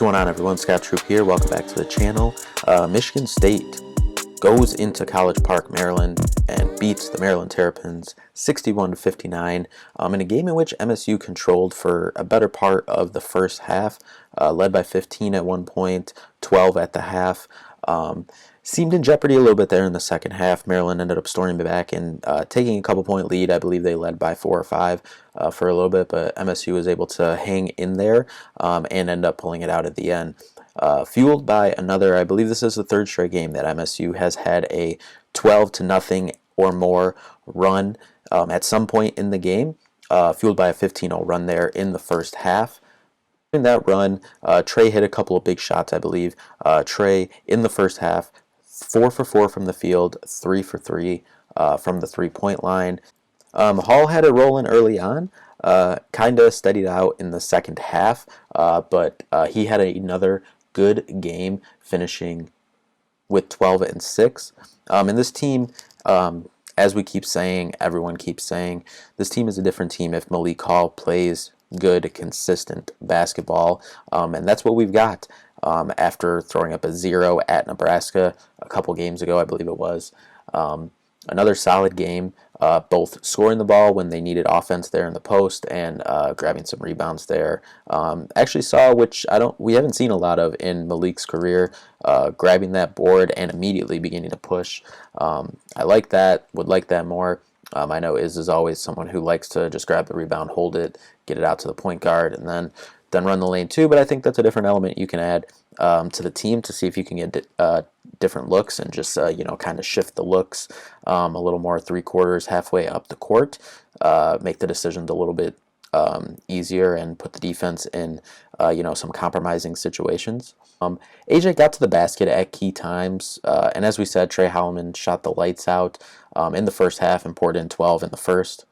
What's going on, everyone? Scott Troop here. Welcome back to the channel. Michigan State goes into College Park, Maryland, and beats the Maryland Terrapins 61-59 in a game in which MSU controlled for a better part of the first half, led by 15 at one point, 12 at the half. Seemed in jeopardy a little bit there in the second half. Maryland ended up storming back and taking a couple-point lead. I believe they led by 4 or 5 for a little bit, but MSU was able to hang in there and end up pulling it out at the end. Fueled by another, I believe this is the third straight game that MSU has had a 12-0 or more run at some point in the game, fueled by a 15-0 run there in the first half. In that run, Trey hit a couple of big shots, I believe. Trey, in the first half, 4 for 4 from the field, 3 for 3 from the three-point line. Hall had it rolling early on, kind of steadied out in the second half, but he had another good game, finishing with 12 and 6. And this team, as we keep saying, everyone keeps saying, this team is a different team if Malik Hall plays good, consistent basketball, and that's what we've got after throwing up a 0 at Nebraska a couple games ago, I believe it was. Another solid game, both scoring the ball when they needed offense there in the post and grabbing some rebounds there. Actually saw, which we haven't seen a lot of in Malik's career, grabbing that board and immediately beginning to push. I like that, would like that more. I know Iz is always someone who likes to just grab the rebound, hold it, get it out to the point guard, and then run the lane too. But I think that's a different element you can add to the team to see if you can get different looks and just kind of shift the looks a little more three-quarters, halfway up the court, make the decisions a little bit easier and put the defense in some compromising situations. AJ got to the basket at key times, and as we said, Trey Holloman shot the lights out in the first half and poured in 12 in the first.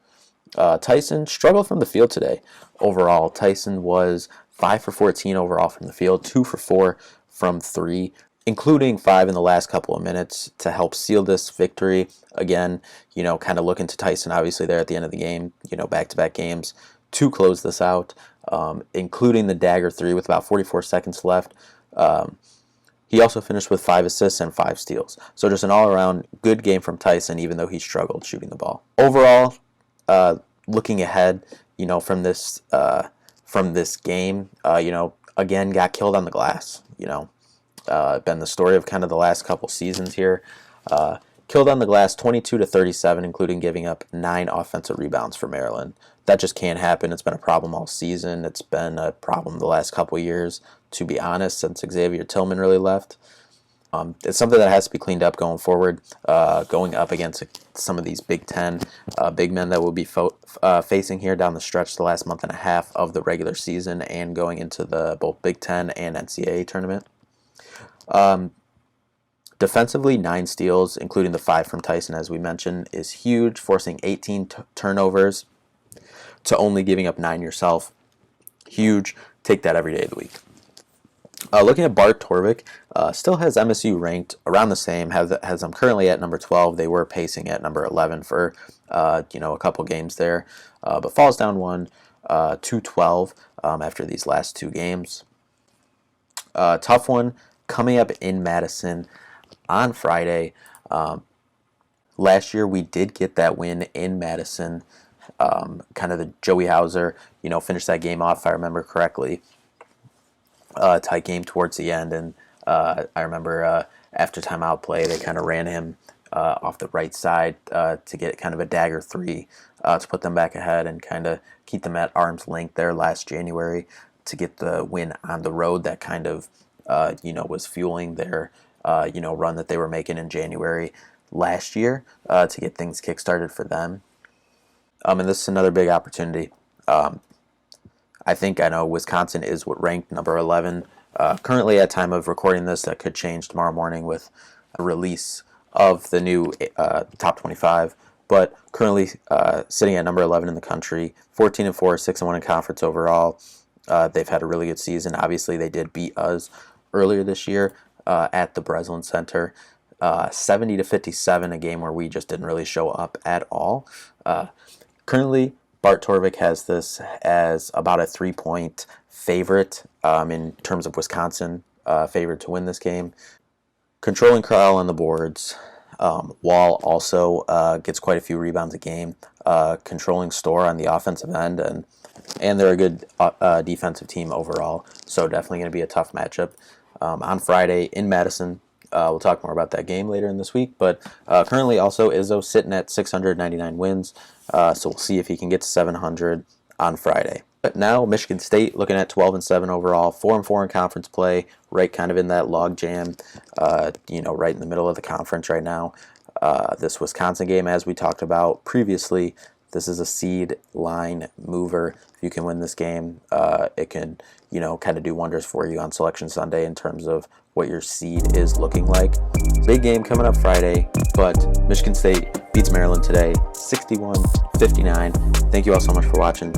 Tyson struggled from the field today. Overall, Tyson was 5 for 14 overall from the field, 2 for 4 from 3, including 5 in the last couple of minutes to help seal this victory. Again, kind of looking to Tyson, obviously, there at the end of the game, back-to-back games, to close this out, including the dagger 3 with about 44 seconds left. He also finished with 5 assists and 5 steals. So just an all-around good game from Tyson, even though he struggled shooting the ball. Overall, looking ahead, from this game, again, got killed on the glass. Been the story of kind of the last couple seasons here. Killed on the glass 22-37, including giving up 9 offensive rebounds for Maryland. That just can't happen. It's been a problem all season. It's been a problem the last couple years, to be honest, since Xavier Tillman really left. It's something that has to be cleaned up going forward, going up against some of these Big Ten big men that we'll be facing here down the stretch the last month and a half of the regular season and going into the both Big Ten and NCAA tournament. Defensively, 9 steals, including the 5 from Tyson, as we mentioned, is huge, forcing 18 turnovers to only giving up 9 yourself. Huge. Take that every day of the week. Looking at Bart Torvik, still has MSU ranked around the same, has them currently at number 12. They were pacing at number 11 for a couple games there, but falls down 1 to 12 after these last 2 games. Tough one coming up in Madison on Friday. Last year we did get that win in Madison. Kind of the Joey Hauser, finished that game off, if I remember correctly. Tight game towards the end, and I remember after timeout play, they kind of ran him off the right side to get kind of a dagger 3 to put them back ahead and kind of keep them at arm's length there last January to get the win on the road that kind of was fueling their run that they were making in January last year to get things kickstarted for them. And this is another big opportunity. I know Wisconsin is ranked number 11. Currently, at time of recording this, that could change tomorrow morning with a release of the new top 25. But currently sitting at number 11 in the country, 14-4, 6-1 in conference overall. They've had a really good season. Obviously, they did beat us earlier this year at the Breslin Center, 70-57, a game where we just didn't really show up at all. Currently, Bart Torvik has this as about a 3-point favorite in terms of Wisconsin, favorite to win this game. Controlling Corral on the boards. Wall also gets quite a few rebounds a game. Controlling Storr on the offensive end, and they're a good defensive team overall. So definitely going to be a tough matchup on Friday in Madison. We'll talk more about that game later in this week. But currently also Izzo sitting at 699 wins. So we'll see if he can get to 700 on Friday. But now Michigan State looking at 12-7 overall, 4-4 in conference play, right kind of in that log jam, right in the middle of the conference right now. This Wisconsin game, as we talked about previously, this is a seed line mover. If you can win this game, it can, kind of do wonders for you on Selection Sunday in terms of what your seed is looking like. Big game coming up Friday, but Michigan State beats Maryland today, 61-59. Thank you all so much for watching.